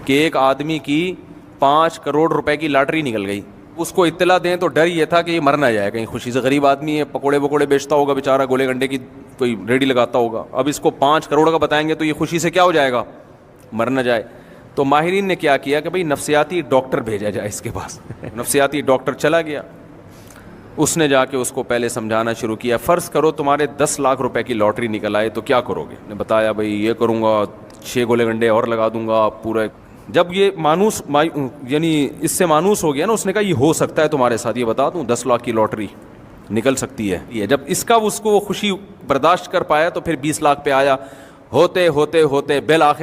कि एक आदमी की 5 करोड़ रुपए की लॉटरी निकल गई। उसको इत्तला दें तो डर ये था कि ये मर ना जाए कहीं खुशी से, गरीब आदमी है, पकोड़े वकोड़े बेचता होगा बेचारा, गोले गंडे की कोई रेडी लगाता होगा। अब इसको 5 करोड़ का बताएंगे तो ये खुशी से क्या हो जाएगा, मर ना जाए। तो माहिरीन ने क्या किया कि भाई नफ्सियाती डॉक्टर भेजा जाए इसके पास। नफ्सियाती डॉक्टर चला गया, उसने जाके उसको पहले समझाना शुरू किया। फ़र्ज़ करो तुम्हारे 10 लाख रुपए की लॉटरी निकल आए तो क्या करोगे? ने बताया भाई ये करूँगा, 6 गोले गंडे और लगा दूंगा पूरा। जब ये मानूस यानी इससे मानूस हो गया ना, उसने कहा ये हो सकता है तुम्हारे साथ, ये बता दूं 10 लाख की लॉटरी निकल सकती है। ये जब इसका उसको वो खुशी बर्दाश्त कर पाया तो फिर 20 लाख पे आया। होते होते होते बिल आखिर